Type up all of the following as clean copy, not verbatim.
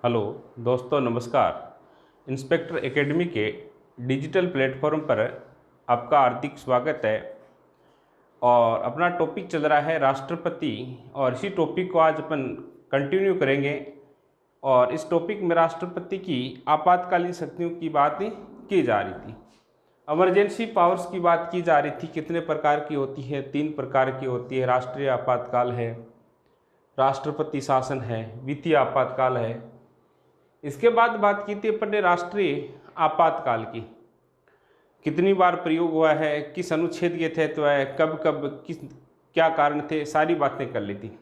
Hello दोस्तों, नमस्कार। Inspector academy के डिजिटल प्लेटफॉर्म पर आपका हार्दिक स्वागत है। और अपना टॉपिक चल रहा है राष्ट्रपति, और इसी टॉपिक को आज अपन कंटिन्यू करेंगे। और इस टॉपिक में राष्ट्रपति की आपातकालीन शक्तियों की बात की जा रही थी। इमरजेंसी पावर्स की बात की जा रही थी। कितने प्रकार की होती है? 3 प्रकार की होती है। राष्ट्रीय आपातकाल है, राष्ट्रपति शासन है, वित्तीय आपातकाल है। इसके बाद बात की थी अपन ने राष्ट्रीय आपातकाल की। कितनी बार प्रयोग हुआ है, किस अनुच्छेद के तहत हुआ है, कब कब किस क्या कारण थे, सारी बातें कर ली थी।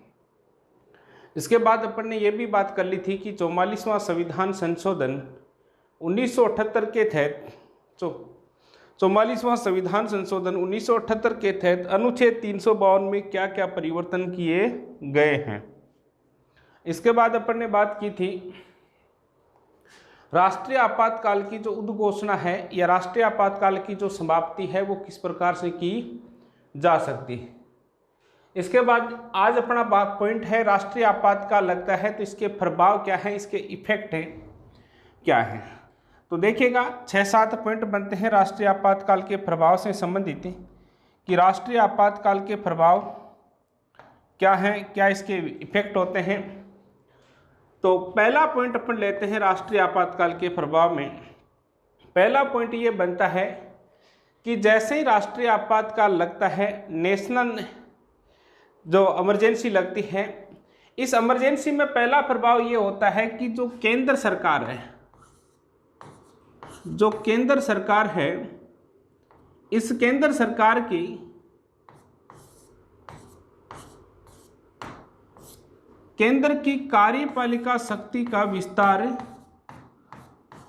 इसके बाद अपन ने यह भी बात कर ली थी कि 44वां संविधान संशोधन 1978 के तहत 44वां संविधान संशोधन 1978 के तहत अनुच्छेद 352 में क्या क्या परिवर्तन किए गए हैं। इसके बाद अपन ने बात की थी राष्ट्रीय आपातकाल की जो उद्घोषणा है या राष्ट्रीय आपातकाल की जो समाप्ति है वो किस प्रकार से की जा सकती है। इसके बाद आज अपना पॉइंट है राष्ट्रीय आपातकाल लगता है तो इसके प्रभाव क्या है, इसके इफेक्ट है क्या है। तो देखिएगा 6-7 पॉइंट बनते हैं राष्ट्रीय आपातकाल के प्रभाव से संबंधित कि राष्ट्रीय आपातकाल के प्रभाव क्या हैं, क्या इसके इफेक्ट होते हैं। तो पहला पॉइंट अपन लेते हैं राष्ट्रीय आपातकाल के प्रभाव में। पहला पॉइंट ये बनता है कि जैसे ही राष्ट्रीय आपातकाल लगता है, नेशनल जो इमरजेंसी लगती है, इस इमरजेंसी में पहला प्रभाव ये होता है कि जो केंद्र सरकार है, इस केंद्र सरकार की केंद्र की कार्यपालिका शक्ति का विस्तार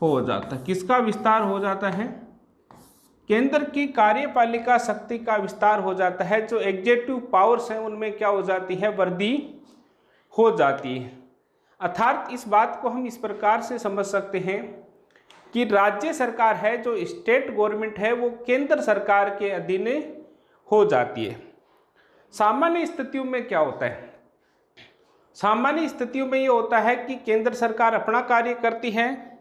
हो जाता है। किसका विस्तार हो जाता है? केंद्र की कार्यपालिका शक्ति का विस्तार हो जाता है। जो एग्जीक्यूटिव पावर्स हैं उनमें क्या हो जाती है? वृद्धि हो जाती है। अर्थात इस बात को हम इस प्रकार से समझ सकते हैं कि राज्य सरकार है, जो स्टेट गवर्नमेंट है, वो केंद्र सरकार के अधीन हो जाती है। सामान्य स्थितियों में क्या होता है? सामान्य स्थितियों में ये होता है कि केंद्र सरकार अपना कार्य करती है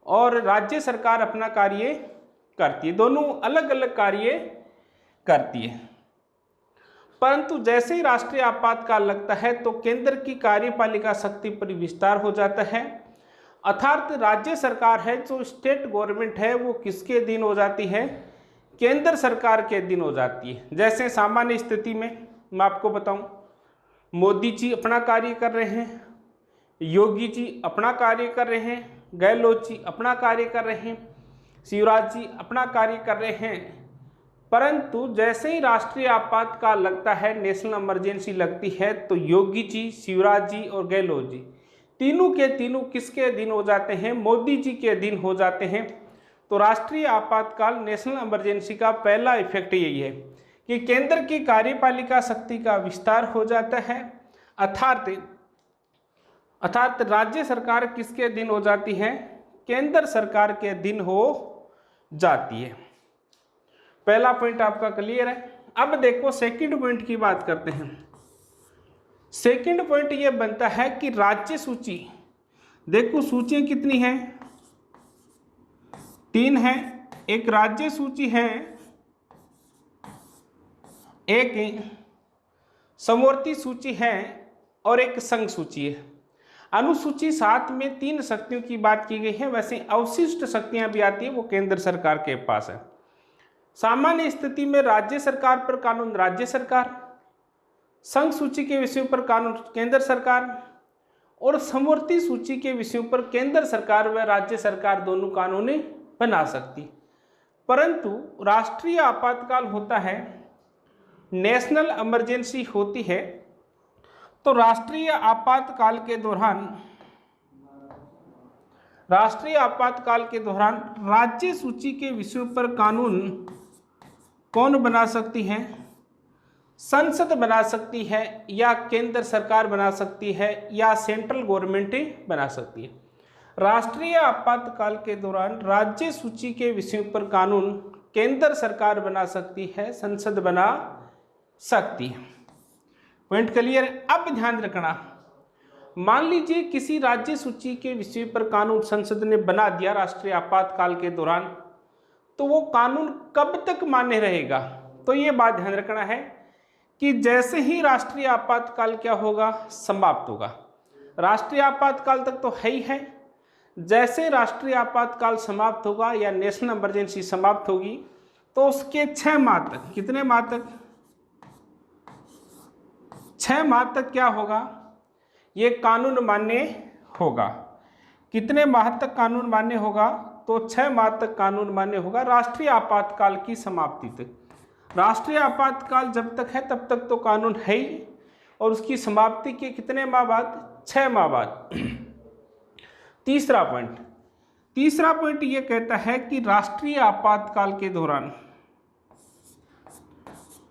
और राज्य सरकार अपना कार्य करती है। दोनों अलग अलग कार्य करती है। परंतु जैसे ही राष्ट्रीय आपातकाल लगता है तो केंद्र की कार्यपालिका शक्ति पर विस्तार हो जाता है। अर्थात राज्य सरकार है, जो स्टेट गवर्नमेंट है, वो किसके अधीन हो जाती है? केंद्र सरकार के अधीन हो जाती है। जैसे सामान्य स्थिति में मैं आपको बताऊं, मोदी जी अपना कार्य कर रहे हैं, योगी जी अपना कार्य कर रहे हैं, गहलोत जी अपना कार्य कर रहे हैं, शिवराज जी अपना कार्य कर रहे हैं। परंतु जैसे ही राष्ट्रीय आपातकाल लगता है, नेशनल इमरजेंसी लगती है, तो योगी जी, शिवराज जी और गहलोत जी तीनों के तीनों किसके अधीन हो जाते हैं? मोदी जी के अधीन हो जाते हैं। तो राष्ट्रीय आपातकाल, नेशनल इमरजेंसी का पहला इफेक्ट यही है कि केंद्र की कार्यपालिका शक्ति का विस्तार हो जाता है। अर्थात राज्य सरकार किसके अधीन हो जाती है? केंद्र सरकार के अधीन हो जाती है। पहला पॉइंट आपका क्लियर है। अब देखो सेकंड पॉइंट की बात करते हैं। सेकंड पॉइंट ये बनता है कि राज्य सूची, देखो सूचियां कितनी हैं? 3 हैं। एक राज्य सूची है, एक समवर्ती सूची है और एक संघ सूची है। अनुसूची 7 में 3 शक्तियों की बात की गई है। वैसे अवशिष्ट शक्तियां भी आती है, वो केंद्र सरकार के पास है। सामान्य स्थिति में राज्य सरकार पर कानून राज्य सरकार, संघ सूची के विषयों पर कानून केंद्र सरकार, और समवर्ती सूची के विषयों पर केंद्र सरकार व राज्य सरकार दोनों कानून बना सकती। परंतु राष्ट्रीय आपातकाल होता है, नेशनल इमरजेंसी होती है, तो राष्ट्रीय आपातकाल के दौरान राज्य सूची के विषयों पर कानून कौन बना सकती है? संसद बना सकती है, या केंद्र सरकार बना सकती है, या सेंट्रल गवर्नमेंट बना सकती है। राष्ट्रीय आपातकाल के दौरान राज्य सूची के विषयों पर कानून केंद्र सरकार बना सकती है, संसद बना सकती है। पॉइंट क्लियर है। अब ध्यान रखना, मान लीजिए किसी राज्य सूची के विषय पर कानून संसद ने बना दिया राष्ट्रीय आपातकाल के दौरान, तो वो कानून कब तक मान्य रहेगा? तो ये बात ध्यान रखना है कि जैसे ही राष्ट्रीय आपातकाल क्या होगा, समाप्त होगा। राष्ट्रीय आपातकाल तक तो है ही है, जैसे राष्ट्रीय आपातकाल समाप्त होगा या नेशनल इमरजेंसी समाप्त होगी तो उसके 6 माह तक, कितने माह तक? 6 माह तक क्या होगा, ये कानून मान्य होगा। कितने माह तक कानून मान्य होगा? तो 6 माह तक कानून मान्य होगा राष्ट्रीय आपातकाल की समाप्ति तक। राष्ट्रीय आपातकाल जब तक है तब तक तो कानून है ही, और उसकी समाप्ति के कितने माह बाद? 6 माह बाद। तीसरा पॉइंट ये कहता है कि राष्ट्रीय आपातकाल के दौरान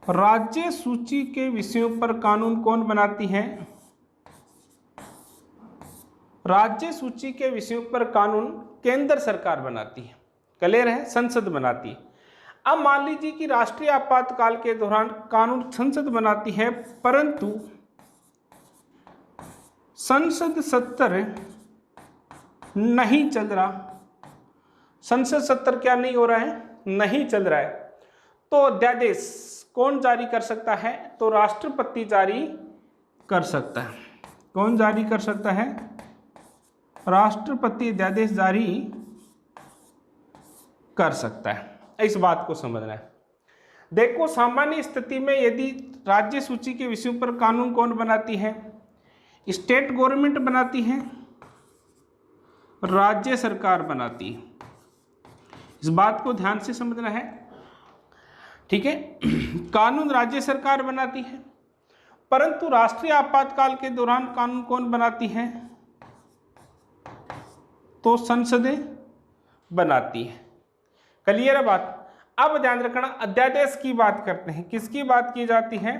राज्य सूची के विषयों पर कानून कौन बनाती है? राज्य सूची के विषयों पर कानून केंद्र सरकार बनाती है। क्लियर है? संसद बनाती है। अब मान लीजिए कि राष्ट्रीय आपातकाल के दौरान कानून संसद बनाती है, परंतु संसद सत्र नहीं चल रहा। संसद सत्र क्या नहीं हो रहा है? नहीं चल रहा है। तो अध्यादेश कौन जारी कर सकता है? तो राष्ट्रपति जारी कर सकता है। कौन जारी कर सकता है? राष्ट्रपति अध्यादेश जारी कर सकता है। इस बात को समझना है। देखो, सामान्य स्थिति में यदि राज्य सूची के विषयों पर कानून कौन बनाती है? स्टेट गवर्नमेंट बनाती है, राज्य सरकार बनाती है। इस बात को ध्यान से समझना है, ठीक है। कानून राज्य सरकार बनाती है, परंतु राष्ट्रीय आपातकाल के दौरान कानून कौन बनाती है? तो संसदें बनाती है। क्लियर है बात? अब ध्यान रखना, अध्यादेश की बात करते हैं। किसकी बात की जाती है?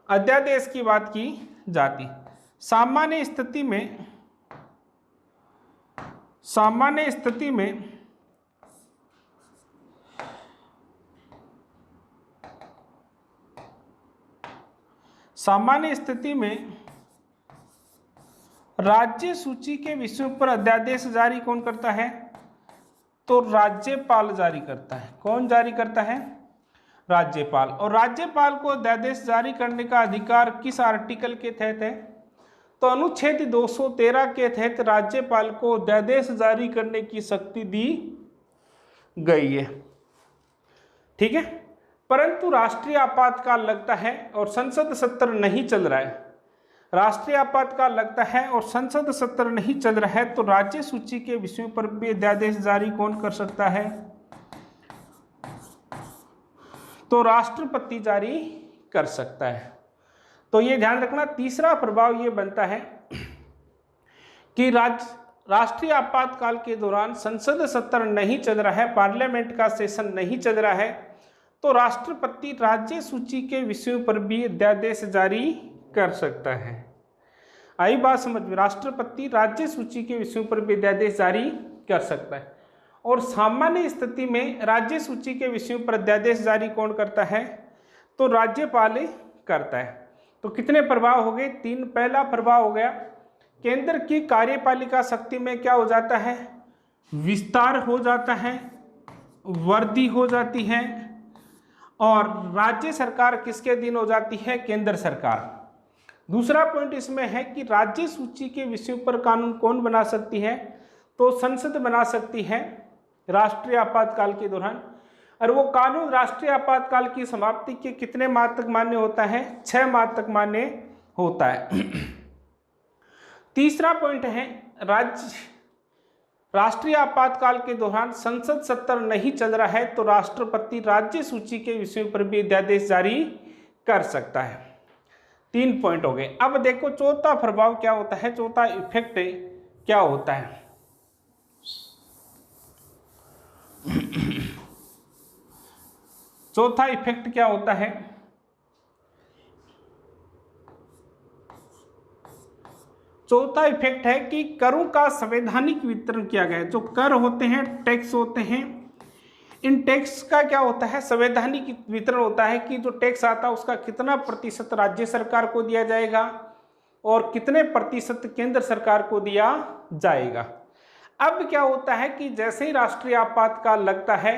अध्यादेश की बात की जाती है। सामान्य स्थिति में सामान्य स्थिति में राज्य सूची के विषयों पर अध्यादेश जारी कौन करता है? तो राज्यपाल जारी करता है। कौन जारी करता है? राज्यपाल। और राज्यपाल को अध्यादेश जारी करने का अधिकार किस आर्टिकल के तहत है? तो अनुच्छेद 213 के तहत राज्यपाल को अध्यादेश जारी करने की शक्ति दी गई है, ठीक है। परंतु राष्ट्रीय आपातकाल लगता है और संसद सत्र नहीं चल रहा है। राष्ट्रीय आपातकाल लगता है और संसद सत्र नहीं चल रहा है, तो राज्य सूची के विषयों पर भी अध्यादेश जारी कौन कर सकता है? तो राष्ट्रपति जारी कर सकता है। तो ये ध्यान रखना। तीसरा प्रभाव ये बनता है कि राष्ट्रीय आपातकाल के दौरान संसद सत्र नहीं चल रहा है, पार्लियामेंट का सेशन नहीं चल रहा है, तो राष्ट्रपति राज्य सूची के विषयों पर भी अध्यादेश जारी कर सकता है। आई बात समझ में? राष्ट्रपति राज्य सूची के विषयों पर भी अध्यादेश जारी कर सकता है। और सामान्य स्थिति में राज्य सूची के विषयों पर अध्यादेश जारी कौन करता है? तो राज्यपाल करता है। तो कितने प्रभाव हो गए? 3। पहला प्रभाव हो गया, केंद्र की कार्यपालिका शक्ति में क्या हो जाता है? विस्तार हो जाता है, वृद्धि हो जाती है, और राज्य सरकार किसके अधीन हो जाती है? केंद्र सरकार। दूसरा पॉइंट इसमें है कि राज्य सूची के विषयों पर कानून कौन बना सकती है? तो संसद बना सकती है राष्ट्रीय आपातकाल के दौरान, और वो कानून राष्ट्रीय आपातकाल की समाप्ति के कितने माह तक मान्य होता है? 6 माह तक मान्य होता है। तीसरा पॉइंट है, राष्ट्रीय आपातकाल के दौरान संसद सत्र नहीं चल रहा है, तो राष्ट्रपति राज्य सूची के विषयों पर भी अध्यादेश जारी कर सकता है। 3 पॉइंट हो गए। अब देखो चौथा प्रभाव क्या होता है, चौथा इफेक्ट क्या होता है। चौथा इफेक्ट क्या होता है? चौथा इफेक्ट है कि करों का संवैधानिक वितरण किया गया है। जो कर होते हैं, टैक्स होते हैं, इन टैक्स का क्या होता है? संवैधानिक वितरण होता है कि जो टैक्स आता है उसका कितना प्रतिशत राज्य सरकार को दिया जाएगा और कितने प्रतिशत केंद्र सरकार को दिया जाएगा। अब क्या होता है कि जैसे ही राष्ट्रीय आपातकाल लगता है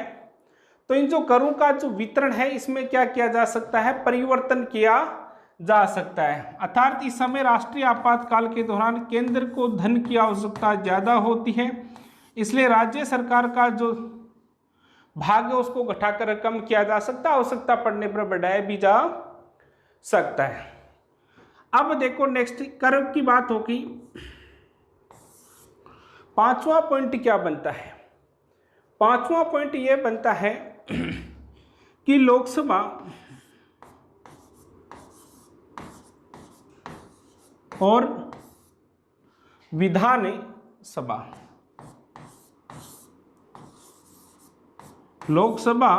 तो इन जो करों का जो वितरण है इसमें क्या किया जा सकता है, परिवर्तन किया जा सकता है। अर्थात इस समय राष्ट्रीय आपातकाल के दौरान केंद्र को धन की आवश्यकता ज़्यादा होती है, इसलिए राज्य सरकार का जो भाग है उसको घटाकर कम किया जा सकता है, आवश्यकता पड़ने पर बढ़ाया भी जा सकता है। अब देखो नेक्स्ट कर की बात होगी। पांचवा पॉइंट क्या बनता है, पांचवा पॉइंट ये बनता है कि लोकसभा और विधान सभा, लोकसभा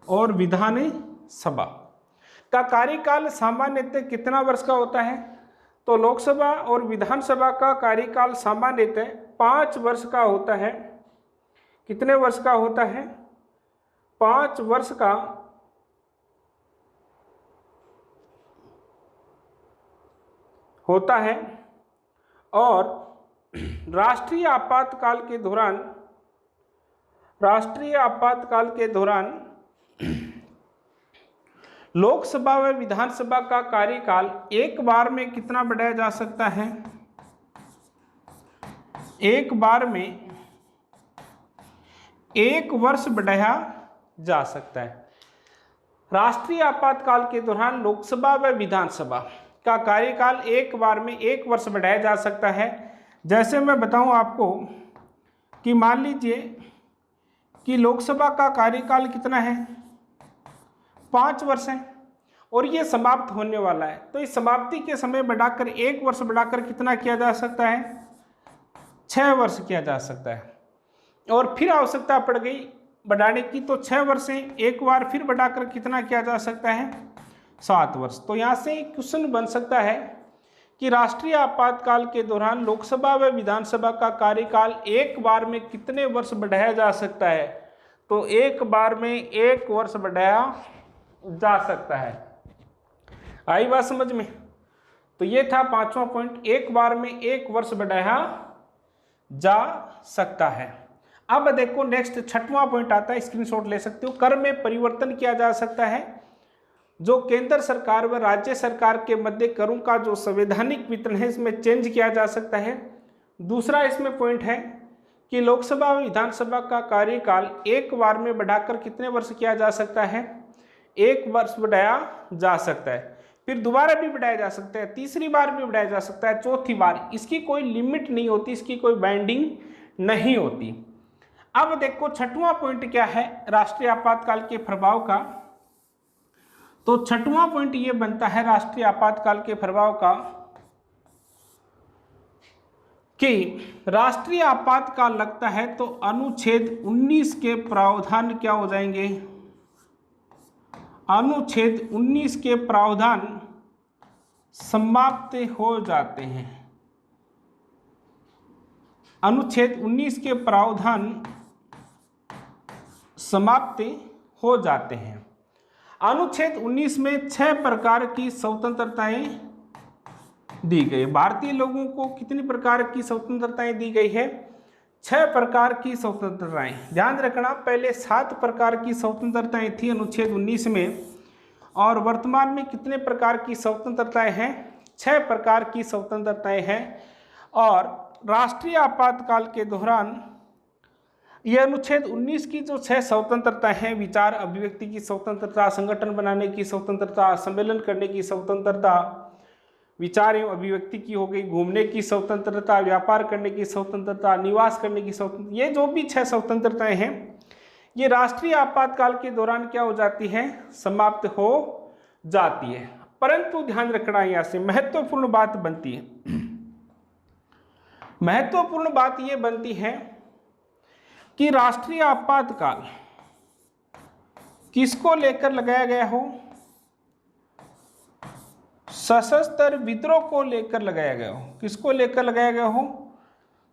और विधान सभा का कार्यकाल सामान्यतः कितना वर्ष का होता है, तो लोकसभा और विधानसभा का कार्यकाल सामान्यतः 5 वर्ष का होता है। कितने वर्ष का होता है, 5 वर्ष का होता है। और राष्ट्रीय आपातकाल के दौरान लोकसभा व विधानसभा का कार्यकाल एक बार में कितना बढ़ाया जा सकता है, एक बार में 1 वर्ष बढ़ाया जा सकता है। राष्ट्रीय आपातकाल के दौरान लोकसभा व विधानसभा का कार्यकाल एक बार में 1 वर्ष बढ़ाया जा सकता है। जैसे मैं बताऊं आपको कि मान लीजिए कि लोकसभा का कार्यकाल कितना है, 5 वर्ष है और ये समाप्त होने वाला है, तो इस समाप्ति के समय बढ़ाकर 1 वर्ष बढ़ाकर कितना किया जा सकता है, 6 वर्ष किया जा सकता है। और फिर आवश्यकता पड़ गई बढ़ाने की तो 6 वर्ष से एक बार फिर बढ़ाकर कितना किया जा सकता है, 7 वर्ष। तो यहाँ से एक क्वेश्चन बन सकता है कि राष्ट्रीय आपातकाल के दौरान लोकसभा व विधानसभा का कार्यकाल एक बार में कितने वर्ष बढ़ाया जा सकता है, तो एक बार में 1 वर्ष बढ़ाया जा सकता है। आई बात समझ में। तो ये था 5वां पॉइंट, एक बार में 1 वर्ष बढ़ाया जा सकता है। अब देखो नेक्स्ट 6वां पॉइंट आता है, स्क्रीनशॉट ले सकते हो। कर में परिवर्तन किया जा सकता है, जो केंद्र सरकार व राज्य सरकार के मध्य करों का जो संवैधानिक वितरण है इसमें चेंज किया जा सकता है। दूसरा इसमें पॉइंट है कि लोकसभा व विधानसभा का कार्यकाल एक बार में बढ़ाकर कितने वर्ष किया जा सकता है, 1 वर्ष बढ़ाया जा सकता है। फिर दोबारा भी बढ़ाया जा सकता है, तीसरी बार भी बढ़ाया जा सकता है, चौथी बार। इसकी कोई लिमिट नहीं होती, इसकी कोई बाइंडिंग नहीं होती। अब देखो 6वां पॉइंट क्या है राष्ट्रीय आपातकाल के प्रभाव का। तो 6वां पॉइंट ये बनता है राष्ट्रीय आपातकाल के प्रभाव का कि राष्ट्रीय आपातकाल लगता है तो अनुच्छेद 19 के प्रावधान क्या हो जाएंगे, अनुच्छेद 19 के प्रावधान समाप्त हो जाते हैं। अनुच्छेद 19 के प्रावधान समाप्त हो जाते हैं। अनुच्छेद 19 में 6 प्रकार की स्वतंत्रताएं दी गई। भारतीय लोगों को कितनी प्रकार की स्वतंत्रताएं दी गई है, 6 प्रकार की स्वतंत्रताएं। ध्यान रखना, पहले 7 प्रकार की स्वतंत्रताएं थी अनुच्छेद 19 में, और वर्तमान में कितने प्रकार की स्वतंत्रताएं हैं, 6 प्रकार की स्वतंत्रताएं हैं। और राष्ट्रीय आपातकाल के दौरान यह अनुच्छेद 19 की जो 6 स्वतंत्रता हैं, विचार अभिव्यक्ति की स्वतंत्रता, संगठन बनाने की स्वतंत्रता, सम्मेलन करने की स्वतंत्रता, विचार एवं अभिव्यक्ति की हो गई, घूमने की स्वतंत्रता, व्यापार करने की स्वतंत्रता, निवास करने की स्वतंत्रता, ये जो भी 6 स्वतंत्रताएं हैं ये राष्ट्रीय आपातकाल के दौरान क्या हो जाती है, समाप्त हो जाती है। परंतु ध्यान रखना, यहाँ से महत्वपूर्ण बात बनती है, महत्वपूर्ण बात ये बनती है कि राष्ट्रीय आपातकाल किसको लेकर लगाया गया हो, सशस्त्र विद्रोह को लेकर लगाया गया हो। किसको लेकर लगाया गया हो,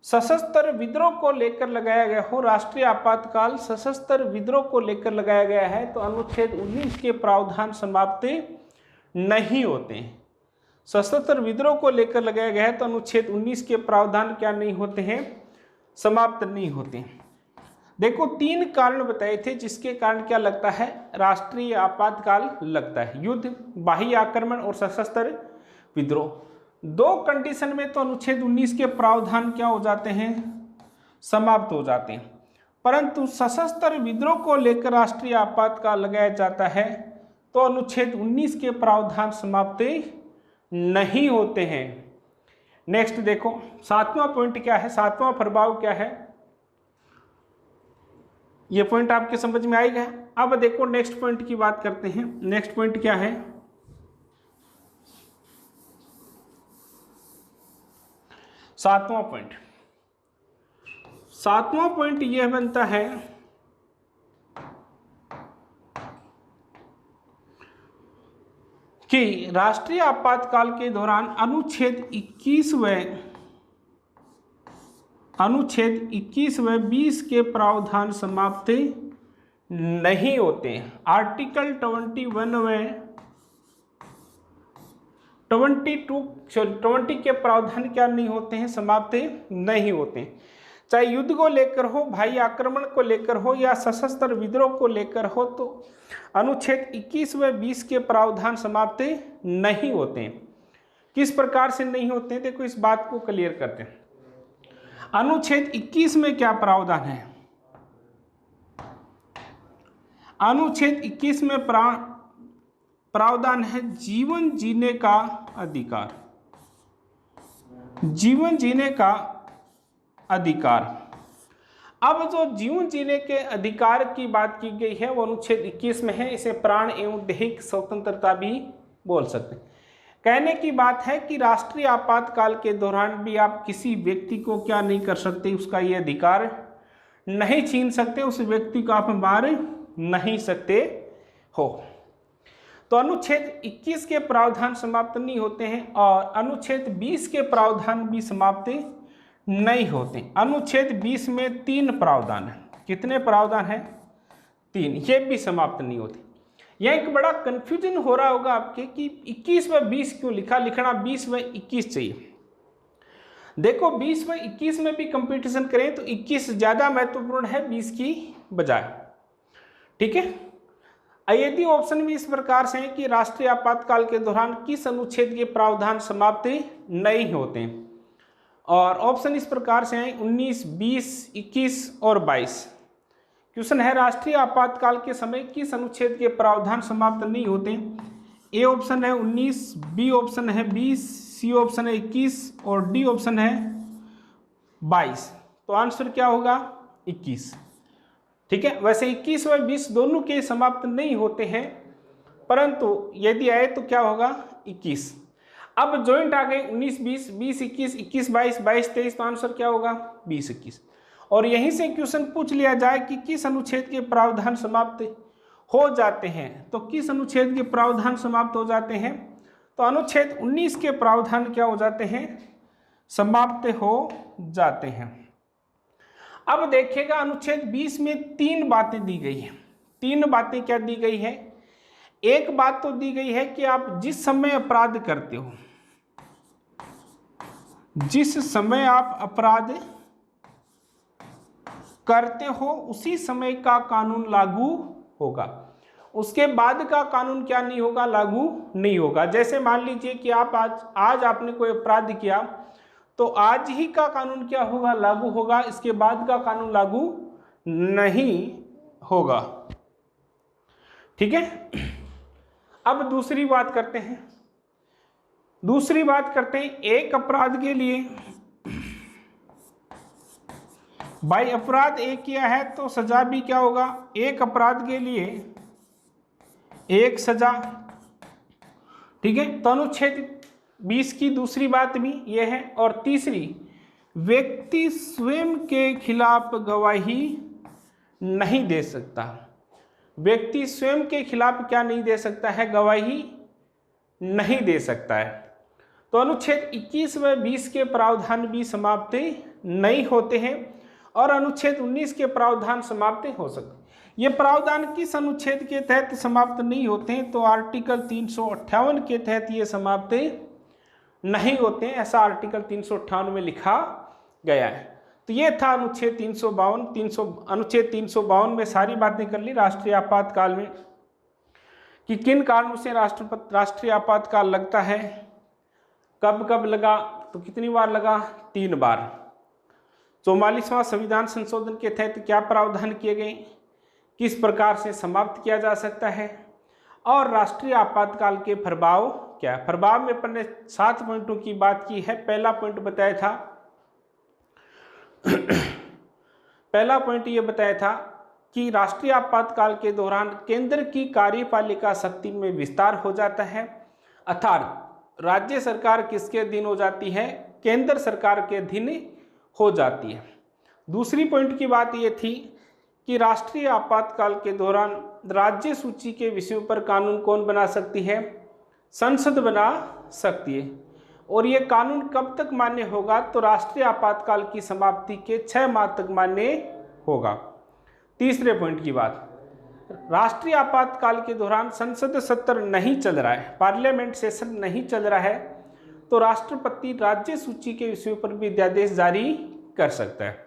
सशस्त्र विद्रोह को लेकर लगाया गया हो। राष्ट्रीय आपातकाल सशस्त्र विद्रोह को लेकर लगाया गया है, तो अनुच्छेद 19 के प्रावधान समाप्त नहीं होते। सशस्त्र विद्रोह को लेकर लगाया गया है, तो अनुच्छेद 19 के प्रावधान क्या नहीं होते हैं, समाप्त नहीं होते हैं। देखो 3 कारण बताए थे जिसके कारण क्या लगता है, राष्ट्रीय आपातकाल लगता है, युद्ध, बाह्य आक्रमण और सशस्त्र विद्रोह। 2 कंडीशन में तो अनुच्छेद 19 के प्रावधान क्या हो जाते हैं, समाप्त हो जाते हैं, परंतु सशस्त्र विद्रोह को लेकर राष्ट्रीय आपातकाल लगाया जाता है तो अनुच्छेद 19 के प्रावधान समाप्त नहीं होते हैं। नेक्स्ट देखो 7वां पॉइंट क्या है, 7वां प्रभाव क्या है, ये पॉइंट आपके समझ में आएगा। अब देखो नेक्स्ट पॉइंट की बात करते हैं। नेक्स्ट पॉइंट क्या है, 7वां पॉइंट। 7वां पॉइंट यह बनता है कि राष्ट्रीय आपातकाल के दौरान अनुच्छेद 21 व 20 के प्रावधान समाप्त नहीं होते हैं। आर्टिकल 21 व 20 के प्रावधान क्या नहीं होते हैं, समाप्त नहीं होते हैं। चाहे युद्ध को लेकर हो, भाई आक्रमण को लेकर हो या सशस्त्र विद्रोह को लेकर हो, तो अनुच्छेद 21 व 20 के प्रावधान समाप्त नहीं होते हैं। किस प्रकार से नहीं होते हैं, देखो इस बात को क्लियर करते हैं। अनुच्छेद 21 में क्या प्रावधान है, अनुच्छेद 21 में प्रावधान है जीवन जीने का अधिकार, जीवन जीने का अधिकार। अब जो जीवन जीने के अधिकार की बात की गई है वो अनुच्छेद 21 में है। इसे प्राण एवं दैहिक स्वतंत्रता भी बोल सकते हैं। कहने की बात है कि राष्ट्रीय आपातकाल के दौरान भी आप किसी व्यक्ति को क्या नहीं कर सकते, उसका ये अधिकार नहीं छीन सकते, उस व्यक्ति को आप मार नहीं सकते हो। तो अनुच्छेद 21 के प्रावधान समाप्त नहीं होते हैं और अनुच्छेद 20 के प्रावधान भी समाप्त नहीं होते। अनुच्छेद 20 में 3 प्रावधान है। कितने प्रावधान हैं, 3, ये भी समाप्त नहीं होते। यह एक बड़ा कंफ्यूजन हो रहा होगा आपके कि 21 व 20 क्यों लिखा, लिखना 20 व 21 चाहिए। देखो 20 व 21 में भी कंपटीशन करें तो 21 ज़्यादा महत्वपूर्ण है 20 की बजाय, ठीक है। यदि ऑप्शन भी इस प्रकार से है कि राष्ट्रीय आपातकाल के दौरान किस अनुच्छेद के प्रावधान समाप्त नहीं होते हैं, और ऑप्शन इस प्रकार से हैं 19, 20, 21 और 22। क्वेश्चन है राष्ट्रीय आपातकाल के समय किस अनुच्छेद के प्रावधान समाप्त नहीं होते। ए ऑप्शन है 19, बी ऑप्शन है 20, सी ऑप्शन है 21 और डी ऑप्शन है 22। तो आंसर क्या होगा 21, ठीक है। वैसे 21 व 20 दोनों के समाप्त नहीं होते हैं, परंतु यदि आए तो क्या होगा 21। अब जॉइंट आ गए 19, 20, 20, 21, 21, 22, 22, 23, तो आंसर क्या होगा 20, 21। और यहीं से क्वेश्चन पूछ लिया जाए कि किस अनुच्छेद के प्रावधान समाप्त हो जाते हैं, तो किस अनुच्छेद के प्रावधान समाप्त हो जाते हैं, तो अनुच्छेद 19 के प्रावधान क्या हो जाते हैं, समाप्त हो जाते हैं। अब देखिएगा अनुच्छेद 20 में 3 बातें दी गई हैं। 3 बातें क्या दी गई है, एक बात तो दी गई है कि आप जिस समय अपराध करते हो, जिस समय आप अपराध करते हो उसी समय का कानून लागू होगा, उसके बाद का कानून क्या नहीं होगा, लागू नहीं होगा। जैसे मान लीजिए कि आप आज आपने कोई अपराध किया तो आज ही का कानून क्या होगा, लागू होगा, इसके बाद का कानून लागू नहीं होगा, ठीक है। अब दूसरी बात करते हैं, एक अपराध के लिए भाई अपराध एक किया है तो सजा भी क्या होगा, एक अपराध के लिए एक सजा, ठीक है। तो अनुच्छेद 20 की दूसरी बात भी यह है। और तीसरी, व्यक्ति स्वयं के खिलाफ गवाही नहीं दे सकता, व्यक्ति स्वयं के खिलाफ क्या नहीं दे सकता है, गवाही नहीं दे सकता है। तो अनुच्छेद 21 व 20 के प्रावधान भी समाप्त नहीं होते हैं और अनुच्छेद 19 के प्रावधान समाप्त हो सकते हैं। ये प्रावधान किस अनुच्छेद के तहत समाप्त नहीं होते हैं, तो आर्टिकल 358 के तहत ये समाप्त नहीं होते हैं, ऐसा आर्टिकल 358 में लिखा गया है। तो ये था अनुच्छेद 352। अनुच्छेद 352 में सारी बातें कर ली राष्ट्रीय आपातकाल में कि किन कारणों से राष्ट्रीय आपातकाल लगता है, कब कब लगा, तो कितनी बार लगा, 3 बार। 44वां संविधान संशोधन के तहत क्या प्रावधान किए गए, किस प्रकार से समाप्त किया जा सकता है, और राष्ट्रीय आपातकाल के प्रभाव क्या है। प्रभाव में अपन ने 7 पॉइंटों की बात की है। पहला पॉइंट बताया था पहला पॉइंट ये बताया था कि राष्ट्रीय आपातकाल के दौरान केंद्र की कार्यपालिका शक्ति में विस्तार हो जाता है, अर्थात राज्य सरकार किसके अधीन हो जाती है, केंद्र सरकार के अधीन हो जाती है। दूसरी पॉइंट की बात ये थी कि राष्ट्रीय आपातकाल के दौरान राज्य सूची के विषयों पर कानून कौन बना सकती है, संसद बना सकती है। और ये कानून कब तक मान्य होगा, तो राष्ट्रीय आपातकाल की समाप्ति के 6 माह तक मान्य होगा। तीसरे पॉइंट की बात, राष्ट्रीय आपातकाल के दौरान संसद सत्र नहीं चल रहा है, पार्लियामेंट सेशन नहीं चल रहा है, तो राष्ट्रपति राज्य सूची के विषयों पर भी अध्यादेश जारी कर सकता है।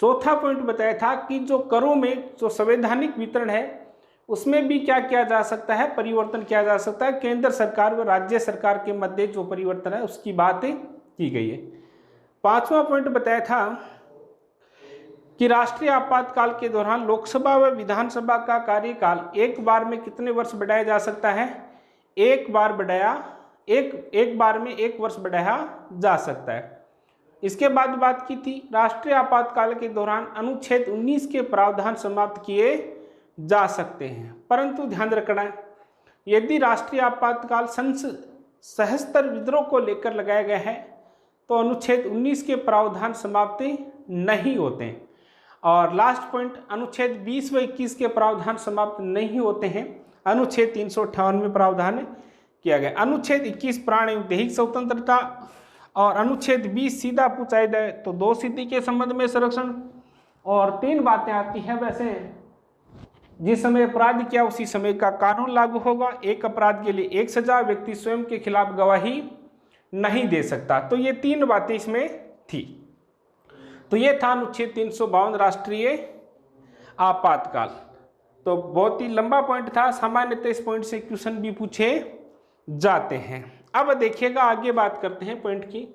चौथा पॉइंट बताया था कि जो करों में जो संवैधानिक वितरण है उसमें भी क्या किया जा सकता है, परिवर्तन किया जा सकता है। केंद्र सरकार व राज्य सरकार के मध्य जो परिवर्तन है उसकी बात की गई है। 5वां पॉइंट बताया था कि राष्ट्रीय आपातकाल के दौरान लोकसभा व विधानसभा का कार्यकाल एक बार में कितने वर्ष बढ़ाया जा सकता है, एक बार में 1 वर्ष बढ़ाया जा सकता है। इसके बाद बात की थी राष्ट्रीय आपातकाल के दौरान अनुच्छेद 19 के प्रावधान समाप्त किए जा सकते हैं, परंतु ध्यान रखना यदि राष्ट्रीय आपातकाल सशस्त्र विद्रोह को लेकर लगाया गया है तो अनुच्छेद 19 के प्रावधान समाप्त नहीं होते हैं। और लास्ट पॉइंट, अनुच्छेद 20 व 21 के प्रावधान समाप्त नहीं होते हैं, अनुच्छेद 358 में प्रावधान किया गया। अनुच्छेद 21 प्राण एवं दैहिक स्वतंत्रता और अनुच्छेद 20 सीधा पूछा जाए तो 2 स्थिति के संबंध में संरक्षण। और 3 बातें आती हैं वैसे, जिस समय अपराध किया उसी समय का कानून लागू होगा, एक अपराध के लिए 1 सजा, व्यक्ति स्वयं के खिलाफ गवाही नहीं दे सकता। तो ये 3 बातें इसमें थी। तो ये था अनुच्छेद 352 राष्ट्रीय आपातकाल। तो बहुत ही लंबा पॉइंट था, सामान्यतः इस पॉइंट से क्वेश्चन भी पूछे जाते हैं। अब देखिएगा आगे बात करते हैं पॉइंट की।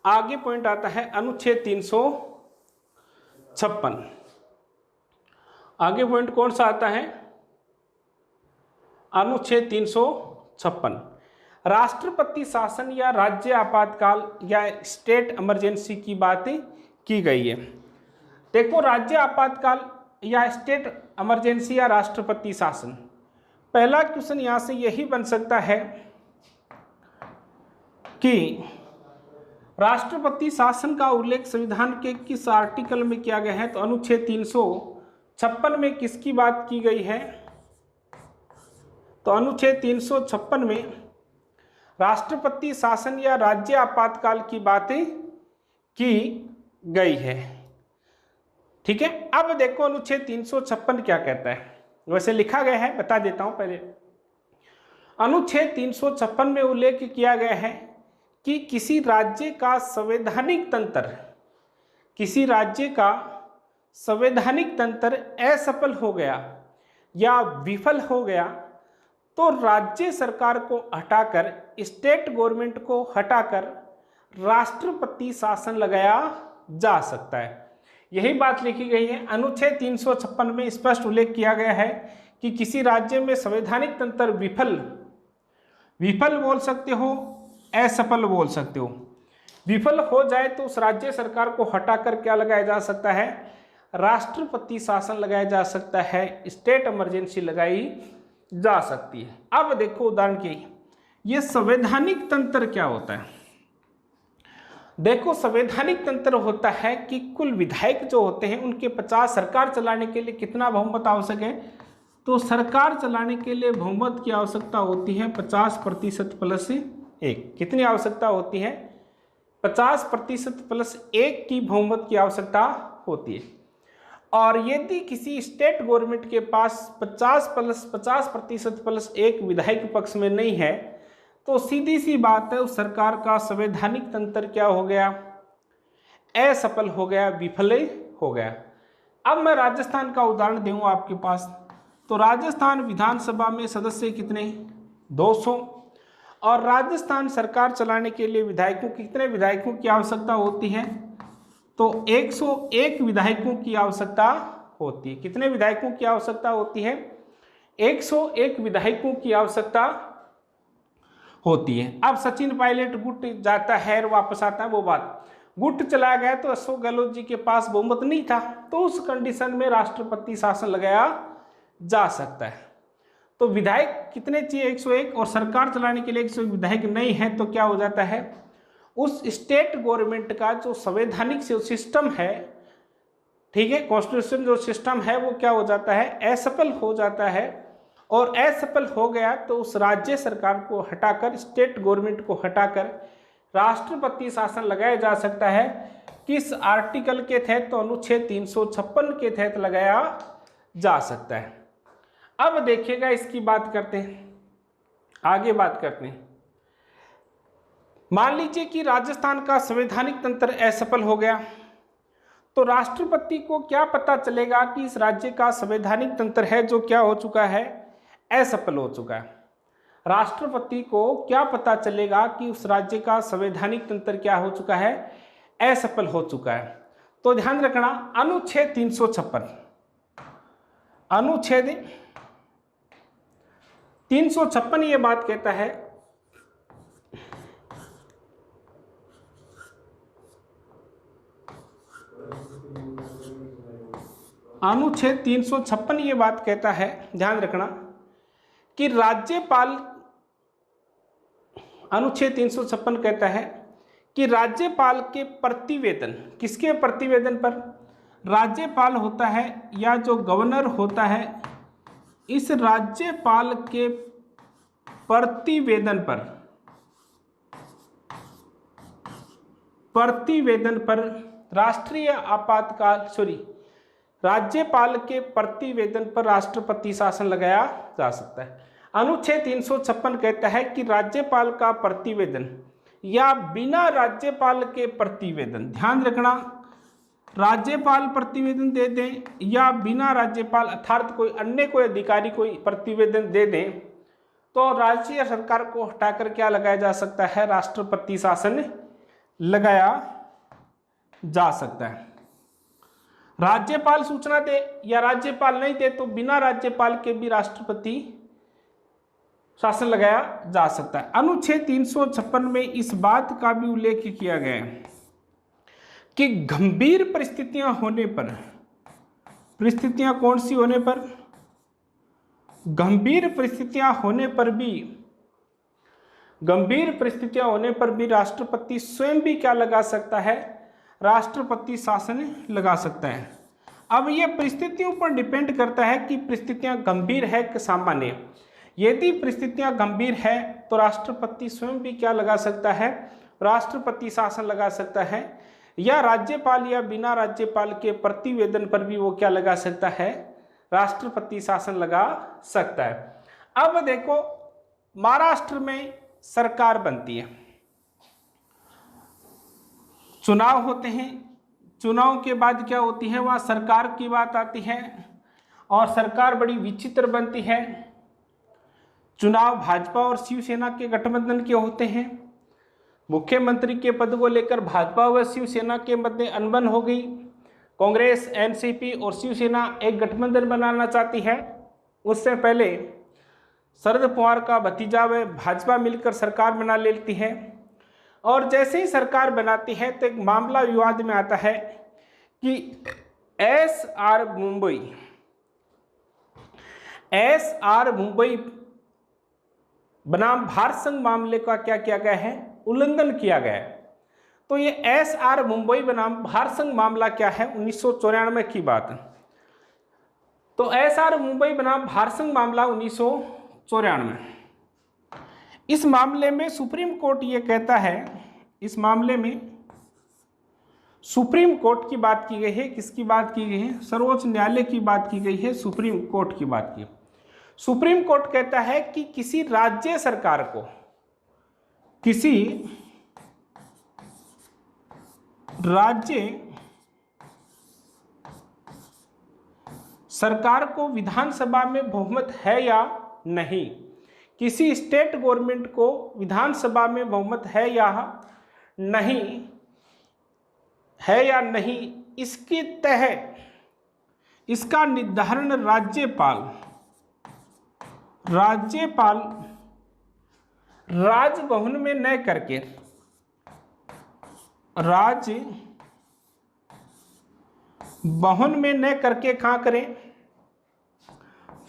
आगे पॉइंट आता है अनुच्छेद 356। आगे पॉइंट कौन सा आता है, अनुच्छेद 356, राष्ट्रपति शासन या राज्य आपातकाल या स्टेट इमरजेंसी की बातें की गई है। देखो, राज्य आपातकाल या स्टेट इमरजेंसी या राष्ट्रपति शासन, पहला क्वेश्चन यहां से यही बन सकता है कि राष्ट्रपति शासन का उल्लेख संविधान के किस आर्टिकल में किया गया है, तो अनुच्छेद 356 में किसकी बात की गई है, तो अनुच्छेद 356 में राष्ट्रपति शासन या राज्य आपातकाल की बातें की गई है। ठीक है, अब देखो अनुच्छेद 356 क्या कहता है, वैसे लिखा गया है, बता देता हूं पहले। अनुच्छेद 356 में उल्लेख किया गया है कि किसी राज्य का संवैधानिक तंत्र असफल हो गया या विफल हो गया तो राज्य सरकार को हटाकर, स्टेट गवर्नमेंट को हटाकर राष्ट्रपति शासन लगाया जा सकता है। यही बात लिखी गई है। अनुच्छेद 356 में स्पष्ट उल्लेख किया गया है कि किसी राज्य में संवैधानिक तंत्र विफल बोल सकते हो, असफल बोल सकते हो। विफल हो जाए तो उस राज्य सरकार को हटाकर क्या लगाया जा सकता है, राष्ट्रपति शासन लगाया जा सकता है, स्टेट इमरजेंसी लगाई जा सकती है। अब देखो उदाहरण के, ये संवैधानिक तंत्र क्या होता है। देखो, संवैधानिक तंत्र होता है कि कुल विधायक जो होते हैं उनके 50, सरकार चलाने के लिए कितना बहुमत आवश्यक है, तो सरकार चलाने के लिए बहुमत की आवश्यकता होती है 50% प्लस 1। कितनी आवश्यकता होती है, 50% प्लस 1 की बहुमत की आवश्यकता होती है। और यदि किसी स्टेट गवर्नमेंट के पास 50% प्लस 1 विधायक पक्ष में नहीं है तो सीधी सी बात है, उस सरकार का संवैधानिक तंत्र क्या हो गया, असफल हो गया, विफल हो गया। अब मैं राजस्थान का उदाहरण दूंगा आपके पास। तो राजस्थान विधानसभा में सदस्य कितने, 200, और राजस्थान सरकार चलाने के लिए विधायकों, कितने विधायकों की आवश्यकता होती है, तो 101 विधायकों की आवश्यकता होती है। कितने विधायकों की आवश्यकता होती है, 101 विधायकों की आवश्यकता होती है। अब सचिन पायलट गुट जाता है और वापस आता है, वो बात, गुट चला गया तो अशोक गहलोत जी के पास बहुमत नहीं था, तो उस कंडीशन में राष्ट्रपति शासन लगाया जा सकता है। तो विधायक कितने चाहिए, 101, और सरकार चलाने के लिए 101 विधायक नहीं है, तो क्या हो जाता है, उस स्टेट गवर्नमेंट का जो संवैधानिक सिस्टम है, ठीक है, कॉन्स्टिट्यूशन जो सिस्टम है, वो क्या हो जाता है, असफल हो जाता है। और असफल हो गया तो उस राज्य सरकार को हटाकर, स्टेट गवर्नमेंट को हटाकर राष्ट्रपति शासन लगाया जा सकता है। किस आर्टिकल के तहत, तो अनुच्छेद 356 के तहत लगाया जा सकता है। अब देखिएगा, इसकी बात करते हैं, आगे बात करते हैं। मान लीजिए कि राजस्थान का संवैधानिक तंत्र असफल हो गया, तो राष्ट्रपति को क्या पता चलेगा कि इस राज्य का संवैधानिक तंत्र है जो क्या हो चुका है, असफल हो चुका है। राष्ट्रपति को क्या पता चलेगा कि उस राज्य का संवैधानिक तंत्र क्या हो चुका है, असफल हो चुका है। तो ध्यान रखना, अनुच्छेद 356, अनुच्छेद 356 ये बात कहता है, अनुच्छेद 356 ये बात कहता है, ध्यान रखना, कि राज्यपाल, अनुच्छेद 356 कहता है कि राज्यपाल के प्रतिवेदन, किसके प्रतिवेदन पर, राज्यपाल होता है या जो गवर्नर होता है, इस राज्यपाल के प्रतिवेदन पर, प्रतिवेदन पर राष्ट्रीय आपातकाल, राज्यपाल के प्रतिवेदन पर राष्ट्रपति शासन लगाया जा सकता है। अनुच्छेद 356 कहता है कि राज्यपाल का प्रतिवेदन या बिना राज्यपाल के प्रतिवेदन, ध्यान रखना, राज्यपाल प्रतिवेदन दे दें या बिना राज्यपाल अर्थात कोई अन्य कोई अधिकारी कोई प्रतिवेदन दे दें, तो राज्य सरकार को हटाकर क्या लगाया जा सकता है, राष्ट्रपति शासन लगाया जा सकता है। राज्यपाल सूचना दे या राज्यपाल नहीं दे तो बिना राज्यपाल के भी राष्ट्रपति शासन लगाया जा सकता है। अनुच्छेद 356 में इस बात का भी उल्लेख किया गया है कि गंभीर परिस्थितियां होने पर, परिस्थितियां कौन सी होने पर, गंभीर परिस्थितियां होने पर भी, गंभीर परिस्थितियां होने पर भी राष्ट्रपति स्वयं भी क्या लगा सकता है, राष्ट्रपति शासन लगा सकता है। अब ये परिस्थितियों पर डिपेंड करता है कि परिस्थितियां गंभीर है कि सामान्य। यदि परिस्थितियां गंभीर है तो राष्ट्रपति स्वयं भी क्या लगा सकता है, राष्ट्रपति शासन लगा सकता है, या राज्यपाल या बिना राज्यपाल के प्रतिवेदन पर भी वो क्या लगा सकता है, राष्ट्रपति शासन लगा सकता है। अब देखो, महाराष्ट्र में सरकार बनती है, चुनाव होते हैं, चुनाव के बाद क्या होती है, वहाँ सरकार की बात आती है और सरकार बड़ी विचित्र बनती है। चुनाव भाजपा और शिवसेना के गठबंधन के होते हैं। मुख्यमंत्री के पद को लेकर भाजपा व शिवसेना के मध्य अनबन हो गई। कांग्रेस, एनसीपी और शिवसेना एक गठबंधन बनाना चाहती है। उससे पहले शरद पवार का भतीजा व भाजपा मिलकर सरकार बना लेती है, और जैसे ही सरकार बनाती है तो एक मामला विवाद में आता है कि एसआर मुंबई बनाम भारत संघ मामले का क्या किया गया है, उल्लंघन किया गया है। तो ये एसआर मुंबई बनाम भारत संघ मामला क्या है, 1994 की बात है। तो एसआर मुंबई बनाम भारत संघ मामला 1994, इस मामले में सुप्रीम कोर्ट ये कहता है, इस मामले में सुप्रीम कोर्ट की बात की गई है। किसकी बात की गई है, सर्वोच्च न्यायालय की बात की गई है, सुप्रीम कोर्ट की बात की। सुप्रीम कोर्ट कहता है कि किसी राज्य सरकार को किसी राज्य सरकार को विधानसभा में बहुमत है या नहीं, किसी स्टेट गवर्नमेंट को विधानसभा में बहुमत है या नहीं, इसके तहत इसका निर्धारण राज्यपाल राजभवन में न करके कहाँ करें,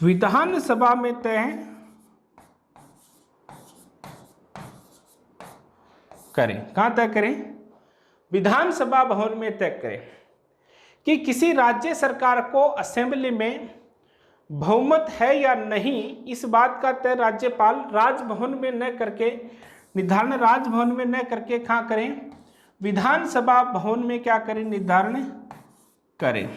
विधानसभा में तय करें। कहाँ तय करें? विधानसभा भवन में तय करें कि किसी राज्य सरकार को असेंबली में बहुमत है या नहीं, इस बात का तय राज्यपाल राजभवन में न करके, निर्धारण राजभवन में न करके कहाँ करें, विधानसभा भवन में क्या करें, निर्धारण करें।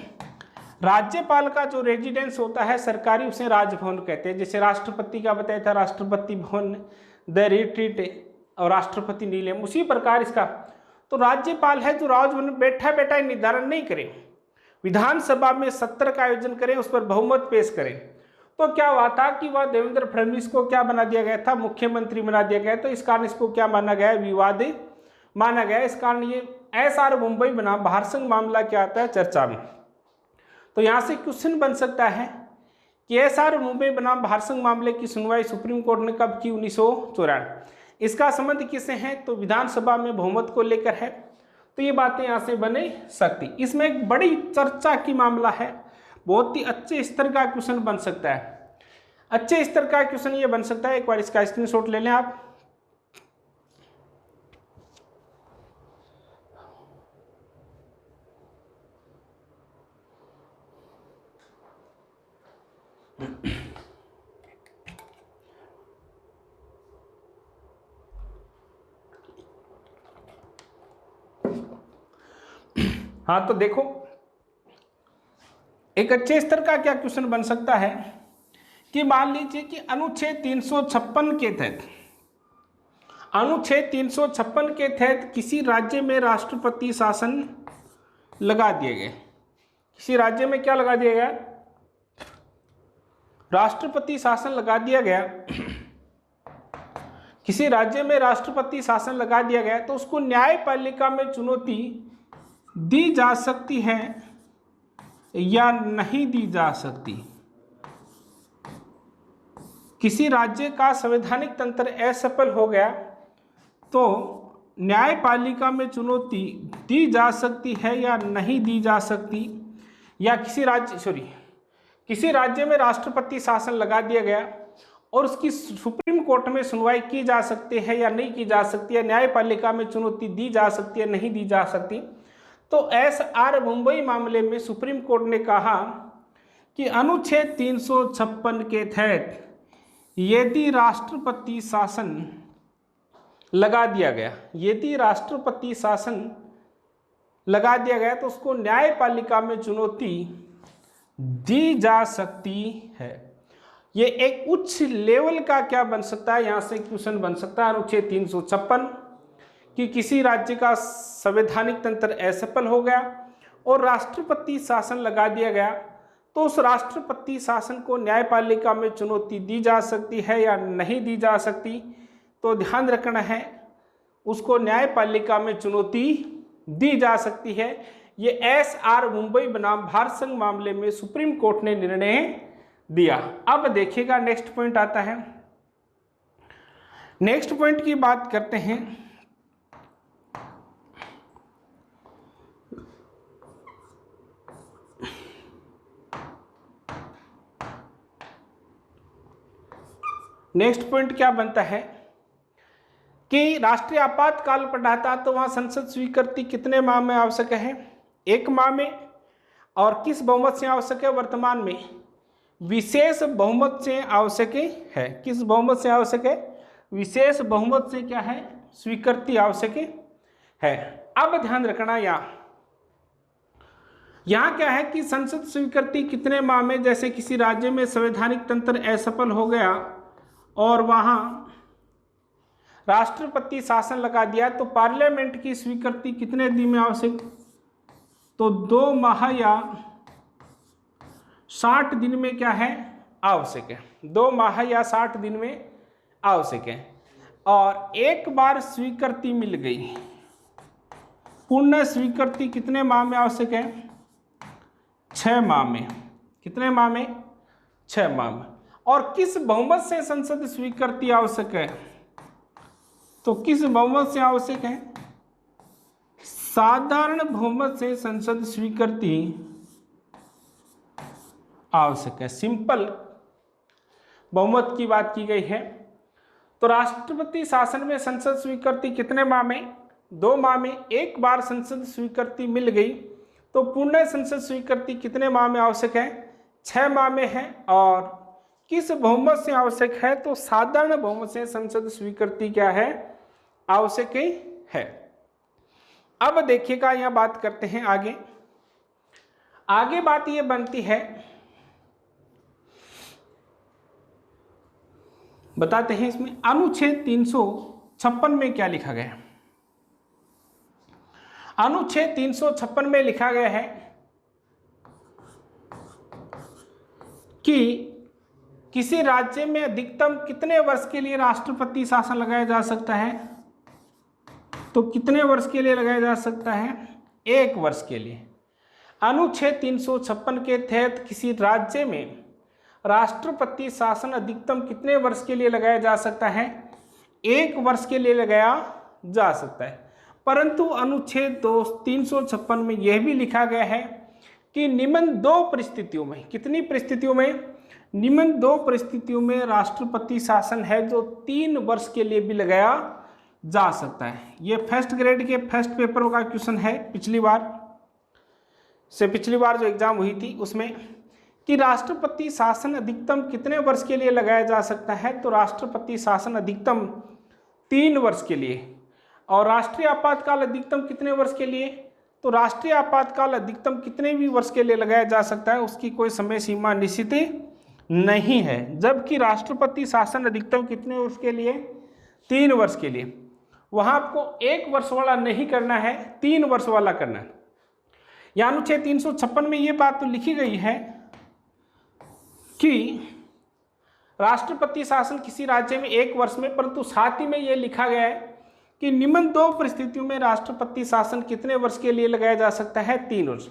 राज्यपाल का जो रेजिडेंस होता है सरकारी, उसे राजभवन कहते हैं। जैसे राष्ट्रपति का बताया था, राष्ट्रपति भवन, द रिट्रीट और राष्ट्रपति नीलम, उसी प्रकार इसका तो राज्यपाल है जो राजभवन में बैठा बैठा निर्धारण नहीं करे, विधानसभा में सत्र का आयोजन करें, उस पर बहुमत पेश करें। तो क्या हुआ था कि वह देवेंद्र फडणवीस को क्या बना दिया गया था, मुख्यमंत्री बना दिया गया। तो इस कारण इसको क्या माना गया, विवादित माना गया। इस कारण ये SR मुंबई बनाम भारसंघ मामला क्या आता है चर्चा में। तो यहाँ से क्वेश्चन बन सकता है कि SR मुंबई बनाम भारसंघ मामले की सुनवाई सुप्रीम कोर्ट ने कब की, 1994। इसका संबंध किससे है, तो विधानसभा में बहुमत को लेकर है। तो ये बातें यहाँ से बने सकती। इसमें एक बड़ी चर्चा की मामला है, बहुत ही अच्छे स्तर का क्वेश्चन बन सकता है। अच्छे स्तर का क्वेश्चन ये बन सकता है, एक बार इसका स्क्रीनशॉट ले लें आप। हाँ, तो देखो एक अच्छे स्तर का क्या क्वेश्चन बन सकता है कि मान लीजिए कि अनुच्छेद 356 के तहत किसी राज्य में राष्ट्रपति शासन लगा दिए गए। किसी राज्य में क्या लगा दिया गया, राष्ट्रपति शासन लगा दिया गया। किसी राज्य में राष्ट्रपति शासन लगा दिया गया तो उसको न्यायपालिका में चुनौती दी जा सकती है या नहीं दी जा सकती। किसी राज्य का संवैधानिक तंत्र असफल हो गया तो न्यायपालिका में चुनौती दी जा सकती है या नहीं दी जा सकती, या किसी राज्य में राष्ट्रपति शासन लगा दिया गया और उसकी सुप्रीम कोर्ट में सुनवाई की जा सकती है या नहीं की जा सकती है, न्यायपालिका में चुनौती दी जा सकती है नहीं दी जा सकती। तो SR मुंबई मामले में सुप्रीम कोर्ट ने कहा कि अनुच्छेद 356 के तहत यदि राष्ट्रपति शासन लगा दिया गया, तो उसको न्यायपालिका में चुनौती दी जा सकती है। ये एक उच्च लेवल का क्या बन सकता है, यहाँ से क्वेश्चन बन सकता है। अनुच्छेद 356 कि किसी राज्य का संवैधानिक तंत्र असफल हो गया और राष्ट्रपति शासन लगा दिया गया, तो उस राष्ट्रपति शासन को न्यायपालिका में चुनौती दी जा सकती है या नहीं दी जा सकती। तो ध्यान रखना है, उसको न्यायपालिका में चुनौती दी जा सकती है। ये SR मुंबई बनाम भारसंघ मामले में सुप्रीम कोर्ट ने निर्णय दिया। अब देखिएगा नेक्स्ट पॉइंट आता है। नेक्स्ट पॉइंट की बात करते हैं। नेक्स्ट पॉइंट क्या बनता है कि राष्ट्रीय आपातकाल पढ़ाता तो वहां संसद स्वीकृति कितने माह में आवश्यक है, 1 माह में। और किस बहुमत से आवश्यक है, वर्तमान में विशेष बहुमत से आवश्यक है। किस बहुमत से आवश्यक है, विशेष बहुमत से क्या है, स्वीकृति आवश्यक है। अब ध्यान रखना, यहाँ क्या है कि संसद स्वीकृति कितने माह में, जैसे किसी राज्य में संवैधानिक तंत्र असफल हो गया और वहाँ राष्ट्रपति शासन लगा दिया तो पार्लियामेंट की स्वीकृति कितने दिन में आवश्यक, तो 2 माह या 60 दिन में क्या है, आवश्यक है। 2 माह या 60 दिन में आवश्यक है। और एक बार स्वीकृति मिल गई, पूर्ण स्वीकृति कितने माह में आवश्यक है, 6 माह में। कितने माह में, 6 माह में। और किस बहुमत से संसद स्वीकृति आवश्यक है, तो किस बहुमत से आवश्यक है, साधारण बहुमत से संसद स्वीकृति आवश्यक है। सिंपल बहुमत की बात की गई है। तो राष्ट्रपति शासन में संसद स्वीकृति कितने माह में, 2 माह में। एक बार संसद स्वीकृति मिल गई तो पूर्ण संसद स्वीकृति कितने माह में आवश्यक है, 6 माह में है। और किस बहुमत से आवश्यक है, तो साधारण बहुमत से संसद स्वीकृति क्या है, आवश्यक है। अब देखिएगा, यह बात करते हैं आगे बात ये बनती है, बताते हैं इसमें अनुच्छेद 356 में क्या लिखा गया है। अनुच्छेद 356 में लिखा गया है कि किसी राज्य में अधिकतम कितने वर्ष के लिए राष्ट्रपति शासन लगाया जा सकता है, तो कितने वर्ष के लिए लगाया जा सकता है, 1 वर्ष के लिए। अनुच्छेद 356 के तहत किसी राज्य में राष्ट्रपति शासन अधिकतम कितने वर्ष के लिए लगाया जा सकता है, 1 वर्ष के लिए लगाया जा सकता है। परंतु अनुच्छेद 356 में यह भी लिखा गया है कि निम्न 2 परिस्थितियों में, कितनी परिस्थितियों में, निम्न 2 परिस्थितियों में राष्ट्रपति शासन है जो 3 वर्ष के लिए भी लगाया जा सकता है। ये फर्स्ट ग्रेड के फर्स्ट पेपर का क्वेश्चन है, पिछली बार जो एग्जाम हुई थी उसमें, कि राष्ट्रपति शासन अधिकतम कितने वर्ष के लिए लगाया जा सकता है, तो राष्ट्रपति शासन अधिकतम 3 वर्ष के लिए। और राष्ट्रीय आपातकाल अधिकतम कितने वर्ष के लिए, तो राष्ट्रीय आपातकाल अधिकतम कितने भी वर्ष के लिए लगाया जा सकता है, उसकी कोई समय सीमा निश्चित नहीं है। जबकि राष्ट्रपति शासन अधिकतम कितने वर्ष के लिए, 3 वर्ष के लिए। वहां आपको 1 वर्ष वाला नहीं करना है, 3 वर्ष वाला करना है। या अनुच्छेद 356 में ये बात तो लिखी गई है कि राष्ट्रपति शासन किसी राज्य में 1 वर्ष में, परंतु साथ ही में यह लिखा गया है कि निम्न 2 परिस्थितियों में राष्ट्रपति शासन कितने वर्ष के लिए लगाया जा सकता है, 3 वर्ष।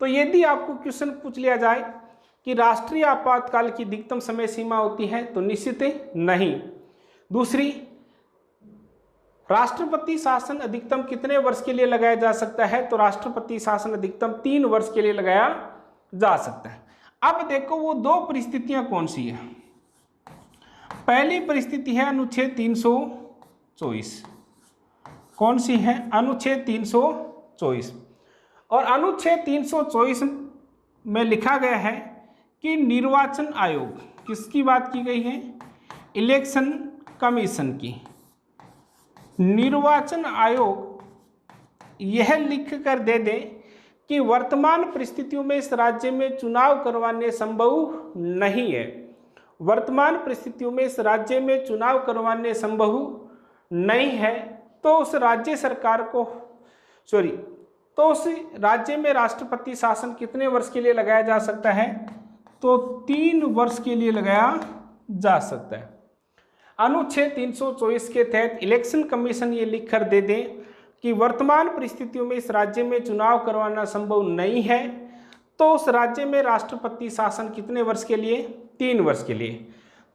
तो यदि आपको क्वेश्चन पूछ लिया जाए कि राष्ट्रीय आपातकाल की अधिकतम समय सीमा होती है, तो निश्चित नहीं। दूसरी, राष्ट्रपति शासन अधिकतम कितने वर्ष के लिए लगाया जा सकता है, तो राष्ट्रपति शासन अधिकतम 3 वर्ष के लिए लगाया जा सकता है। अब देखो वो 2 परिस्थितियां कौन सी है। पहली परिस्थिति है अनुच्छेद 324। कौन सी है, अनुच्छेद 324। और अनुच्छेद 324 में लिखा गया है कि निर्वाचन आयोग, किसकी बात की गई है, इलेक्शन कमीशन की। निर्वाचन आयोग यह लिख कर दे दे कि वर्तमान परिस्थितियों में इस राज्य में चुनाव करवाने संभव नहीं है। वर्तमान परिस्थितियों में इस राज्य में चुनाव करवाने संभव नहीं है, तो उस राज्य सरकार को तो उस राज्य में राष्ट्रपति शासन कितने वर्ष के लिए लगाया जा सकता है, तो 3 वर्ष के लिए लगाया जा सकता है। अनुच्छेद 324 के तहत इलेक्शन कमीशन ये लिख कर दे दे कि वर्तमान परिस्थितियों में इस राज्य में चुनाव करवाना संभव नहीं है, तो उस राज्य में राष्ट्रपति शासन कितने वर्ष के लिए, 3 वर्ष के लिए।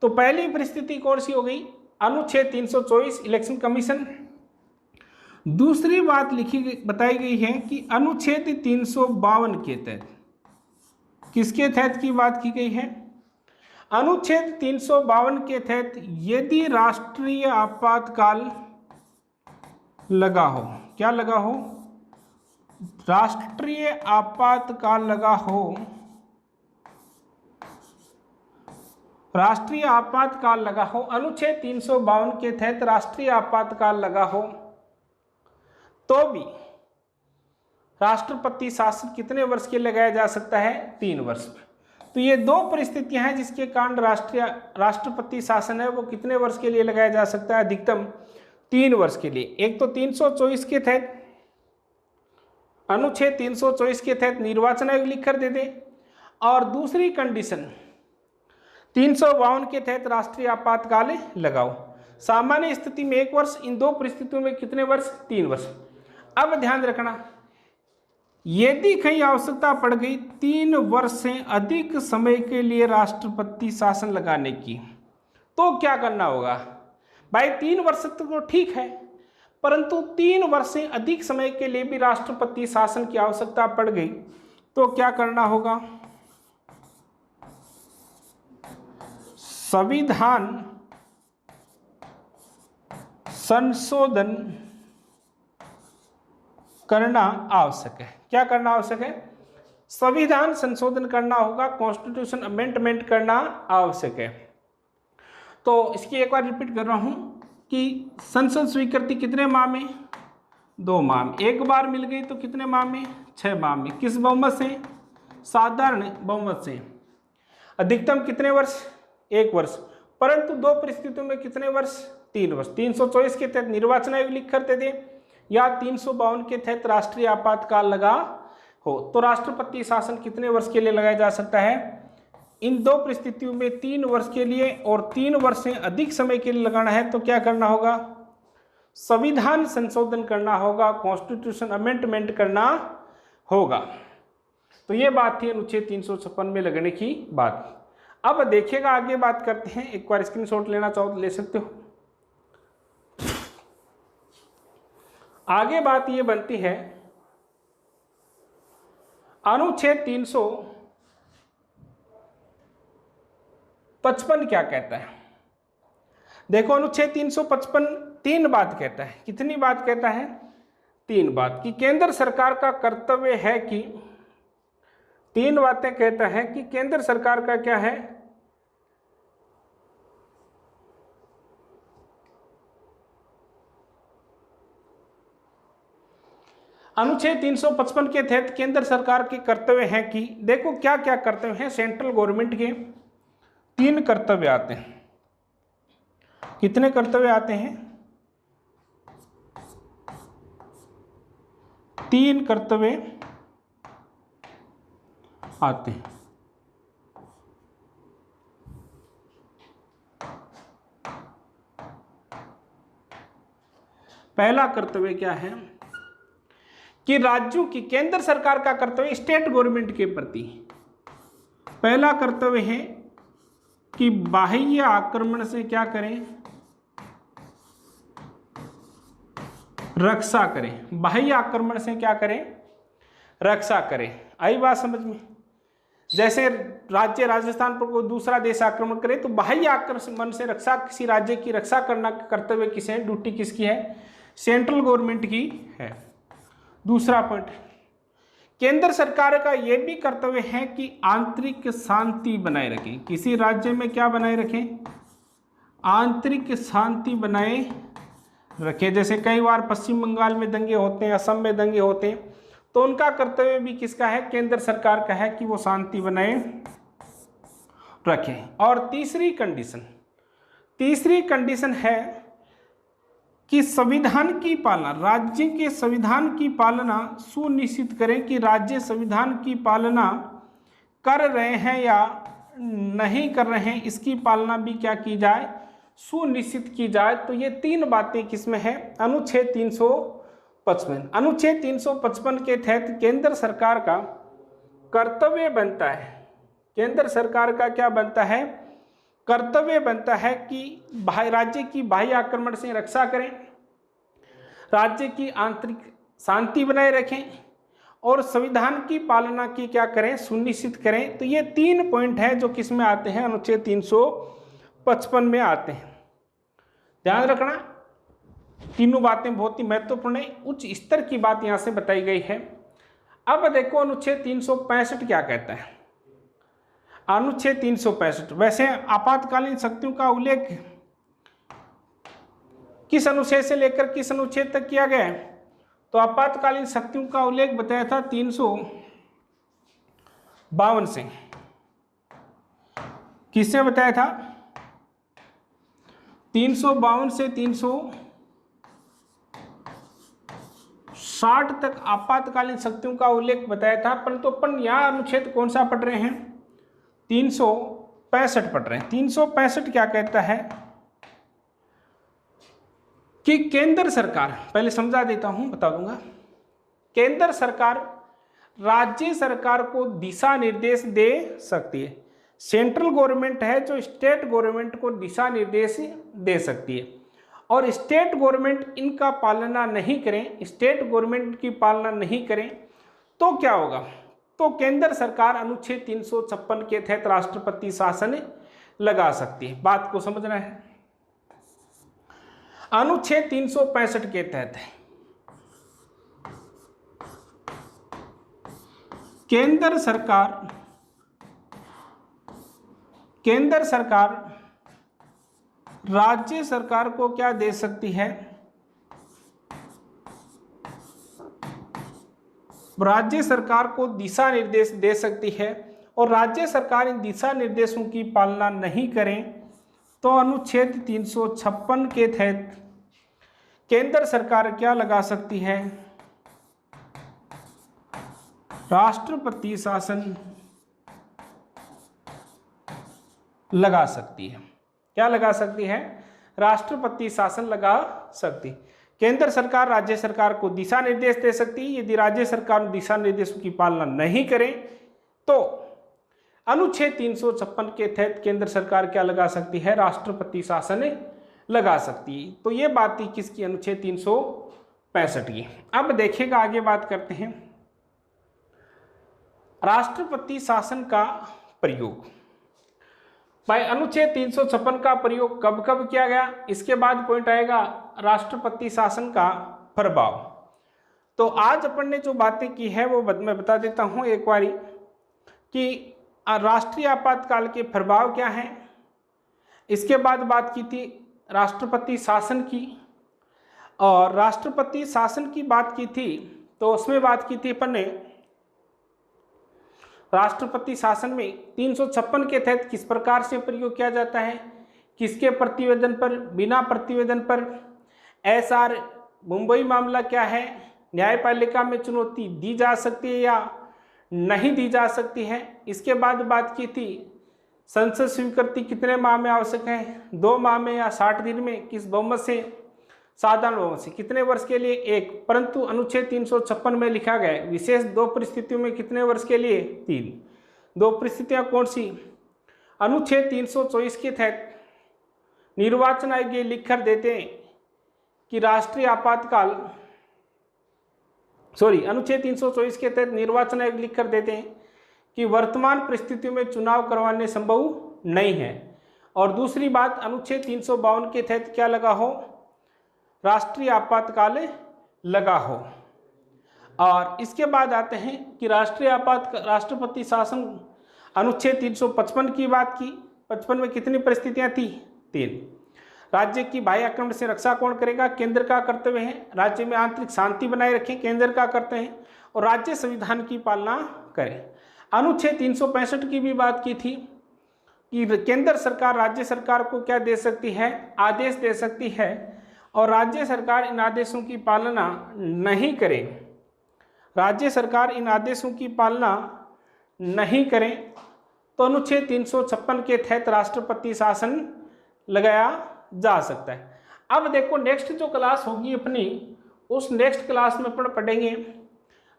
तो पहली परिस्थिति कौन सी हो गई, अनुच्छेद 324 इलेक्शन कमीशन। दूसरी बात बताई गई है कि अनुच्छेद 352 के तहत, किसके तहत की बात की गई है, अनुच्छेद 352 के तहत यदि राष्ट्रीय आपातकाल लगा हो, क्या लगा हो, राष्ट्रीय आपातकाल लगा हो, राष्ट्रीय आपातकाल लगा हो, अनुच्छेद 352 के तहत राष्ट्रीय आपातकाल लगा हो, तो भी राष्ट्रपति शासन कितने वर्ष के लगाया जा सकता है, 3 वर्ष। तो ये 2 परिस्थितियां हैं जिसके कारण राष्ट्रपति शासन है वो कितने वर्ष के लिए लगाया जा सकता है, अधिकतम 3 वर्ष के लिए। एक तो 324 के तहत, अनुच्छेद 324 के तहत निर्वाचन आयोग लिख कर दे दे, और दूसरी कंडीशन 352 के तहत राष्ट्रीय आपातकाल लगाओ। सामान्य स्थिति में 1 वर्ष, इन 2 परिस्थितियों में कितने वर्ष? 3 वर्ष। अब ध्यान रखना, यदि कहीं आवश्यकता पड़ गई 3 वर्ष से अधिक समय के लिए राष्ट्रपति शासन लगाने की, तो क्या करना होगा? भाई 3 वर्ष तो ठीक है, परंतु 3 वर्ष से अधिक समय के लिए भी राष्ट्रपति शासन की आवश्यकता पड़ गई तो क्या करना होगा? संविधान संशोधन करना आवश्यक है। क्या करना आवश्यक है? संविधान संशोधन करना होगा, कॉन्स्टिट्यूशन अमेंडमेंट करना आवश्यक है। तो इसकी एक बार रिपीट कर रहा हूं कि संसद स्वीकृति कितने माह में? 2 माह में। एक बार मिल गई तो कितने माह में? 6 माह में। किस बहुमत से? साधारण बहुमत से। अधिकतम कितने वर्ष? 1 वर्ष। परंतु 2 परिस्थितियों में कितने वर्ष? 3 वर्ष। 324 के तहत निर्वाचन आयोग लिख करते थे, या 352 के तहत राष्ट्रीय आपातकाल लगा हो, तो राष्ट्रपति शासन कितने वर्ष के लिए लगाया जा सकता है? इन 2 परिस्थितियों में 3 वर्ष के लिए और 3 वर्ष से अधिक समय के लिए लगाना है तो क्या करना होगा? संविधान संशोधन करना होगा, कॉन्स्टिट्यूशन अमेंडमेंट करना होगा। तो ये बात थी अनुच्छेद 356 में लगने की बात। अब देखिएगा, आगे बात करते हैं। एक बार स्क्रीनशॉट लेना चाहो तो ले सकते हो। आगे बात ये बनती है, अनुच्छेद 355 क्या कहता है? देखो, अनुच्छेद 355 3 बात कहता है। कितनी बात कहता है? 3 बात कि केंद्र सरकार का कर्तव्य है कि, 3 बातें कहता है कि केंद्र सरकार का क्या है? अनुच्छेद 355 के तहत केंद्र सरकार के कर्तव्य हैं कि, देखो क्या क्या कर्तव्य हैं। सेंट्रल गवर्नमेंट के 3 कर्तव्य आते हैं। कितने कर्तव्य आते हैं? 3 कर्तव्य आते हैं। पहला कर्तव्य क्या है कि राज्यों की, केंद्र सरकार का कर्तव्य स्टेट गवर्नमेंट के प्रति, पहला कर्तव्य है कि बाह्य आक्रमण से क्या करें? रक्षा करें। बाह्य आक्रमण से क्या करें? रक्षा करें। आई बात समझ में? जैसे राज्य राजस्थान पर कोई दूसरा देश आक्रमण करे तो बाह्य आक्रमण से रक्षा, किसी राज्य की रक्षा करना कर्तव्य किसे है? ड्यूटी किसकी है? सेंट्रल गवर्नमेंट की है। दूसरा पॉइंट, केंद्र सरकार का यह भी कर्तव्य है कि आंतरिक शांति बनाए रखें। किसी राज्य में क्या बनाए रखें? आंतरिक शांति बनाए रखें। जैसे कई बार पश्चिम बंगाल में दंगे होते हैं, असम में दंगे होते हैं, तो उनका कर्तव्य भी किसका है? केंद्र सरकार का है कि वो शांति बनाए रखें। और तीसरी कंडीशन है कि संविधान की पालना, राज्य के संविधान की पालना सुनिश्चित करें कि राज्य संविधान की पालना कर रहे हैं या नहीं कर रहे हैं, इसकी पालना भी क्या की जाए? सुनिश्चित की जाए। तो ये 3 बातें किसमें है? अनुच्छेद 355। अनुच्छेद 355 के तहत केंद्र सरकार का कर्तव्य बनता है, केंद्र सरकार का क्या बनता है? कर्तव्य बनता है कि राज्य की बाह्य आक्रमण से रक्षा करें, राज्य की आंतरिक शांति बनाए रखें और संविधान की पालना की क्या करें? सुनिश्चित करें। तो ये 3 पॉइंट हैं जो किस में आते हैं? अनुच्छेद 355 में आते हैं। ध्यान रखना, तीनों बातें बहुत ही महत्वपूर्ण है। उच्च स्तर की बात यहां से बताई गई है। अब देखो अनुच्छेद 365 क्या कहता है। अनुच्छेद 365 वैसे आपातकालीन शक्तियों का उल्लेख किस अनुच्छेद से लेकर किस अनुच्छेद तक किया गया है? तो आपातकालीन शक्तियों का उल्लेख बताया था 352 से। किससे बताया था? 352 से 355 60 तक आपातकालीन शक्तियों का उल्लेख बताया था, परंतु अपन यहाँ अनुच्छेद कौन सा पढ़ रहे हैं, 365 पढ़ रहे हैं। 365 क्या कहता है कि केंद्र सरकार, पहले समझा देता हूं, बता दूंगा। केंद्र सरकार राज्य सरकार को दिशा निर्देश दे सकती है। सेंट्रल गवर्नमेंट है जो स्टेट गवर्नमेंट को दिशा निर्देश दे सकती है, और स्टेट गवर्नमेंट इनका पालना नहीं करें, स्टेट गवर्नमेंट की पालना नहीं करें तो क्या होगा, तो केंद्र सरकार अनुच्छेद 356 के तहत राष्ट्रपति शासन लगा सकती है। बात को समझना है। अनुच्छेद 365 के तहत केंद्र सरकार राज्य सरकार को क्या दे सकती है, राज्य सरकार को दिशा निर्देश दे सकती है, और राज्य सरकार इन दिशा निर्देशों की पालना नहीं करें तो अनुच्छेद 356 के तहत केंद्र सरकार क्या लगा सकती है, राष्ट्रपति शासन लगा सकती है। क्या लगा सकती है, राष्ट्रपति शासन लगा सकती है। केंद्र सरकार राज्य सरकार को दिशा निर्देश दे सकती है। यदि राज्य सरकार दिशा निर्देशों की पालना नहीं करे तो अनुच्छेद 356 के तहत केंद्र सरकार क्या लगा सकती है, राष्ट्रपति शासन लगा सकती है। तो ये बात थी किसकी, अनुच्छेद 365 की। अब देखिएगा आगे बात करते हैं राष्ट्रपति शासन का प्रयोग। भाई अनुच्छेद 356 का प्रयोग कब कब किया गया, इसके बाद पॉइंट आएगा राष्ट्रपति शासन का प्रभाव। तो आज अपन ने जो बातें की है वो मैं बता देता हूं एक बारी कि राष्ट्रीय आपातकाल के प्रभाव क्या हैं। इसके बाद बात की थी राष्ट्रपति शासन की, और राष्ट्रपति शासन की बात की थी तो उसमें बात की थी अपन ने राष्ट्रपति शासन में 356 के तहत किस प्रकार से प्रयोग किया जाता है, किसके प्रतिवेदन पर, बिना प्रतिवेदन पर, एसआर मुंबई मामला क्या है, न्यायपालिका में चुनौती दी जा सकती है या नहीं दी जा सकती है। इसके बाद बात की थी संसद स्वीकृति कितने माह में आवश्यक है, 2 माह में या 60 दिन में, किस बहुमत से, साधारण बहुमत से, कितने वर्ष के लिए, 1। परंतु अनुच्छेद 356 में लिखा गया विशेष 2 परिस्थितियों में कितने वर्ष के लिए, 3। 2 परिस्थितियां कौन सी, अनुच्छेद 324 के तहत निर्वाचन आयोग ये लिख कर देते हैं कि राष्ट्रीय आपातकाल, अनुच्छेद 324 के तहत निर्वाचन आयोग लिख कर देते हैं कि वर्तमान परिस्थितियों में चुनाव करवाने संभव नहीं है। और दूसरी बात, अनुच्छेद 352 के तहत क्या लगा हो, राष्ट्रीय आपातकाल लगा हो। और इसके बाद आते हैं कि राष्ट्रपति शासन, अनुच्छेद 355 की बात की, 55 में कितनी परिस्थितियां थी, 3। राज्य की बाह्य आक्रमण से रक्षा कौन करेगा, केंद्र का कर्तव्य है। राज्य में आंतरिक शांति बनाए रखें, केंद्र का कर्तव्य है। और राज्य संविधान की पालना करें। अनुच्छेद 365 की भी बात की थी कि केंद्र सरकार राज्य सरकार को क्या दे सकती है, आदेश दे सकती है, और राज्य सरकार इन आदेशों की पालना नहीं करे, राज्य सरकार इन आदेशों की पालना नहीं करें तो अनुच्छेद 356 के तहत राष्ट्रपति शासन लगाया जा सकता है। अब देखो नेक्स्ट जो क्लास होगी अपनी, उस नेक्स्ट क्लास में अपन पढ़ेंगे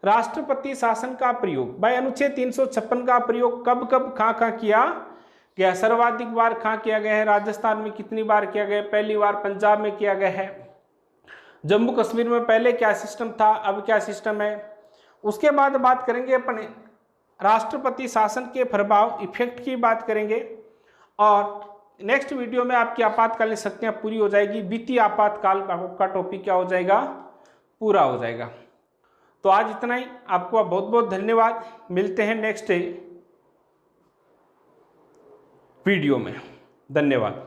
राष्ट्रपति शासन का प्रयोग। भाई अनुच्छेद 356 का प्रयोग कब कब कहाँ किया गया, सर्वाधिक बार कहाँ किया गया है, राजस्थान में कितनी बार किया गया, पहली बार पंजाब में किया गया है, जम्मू कश्मीर में पहले क्या सिस्टम था, अब क्या सिस्टम है। उसके बाद बात करेंगे अपन राष्ट्रपति शासन के प्रभाव, इफेक्ट की बात करेंगे, और नेक्स्ट वीडियो में आपकी आपातकालीन शक्तियां पूरी हो जाएगी, वित्तीय आपातकाल का टॉपिक क्या हो जाएगा, पूरा हो जाएगा। तो आज इतना ही, आपको बहुत बहुत धन्यवाद। मिलते हैं नेक्स्ट वीडियो में, धन्यवाद।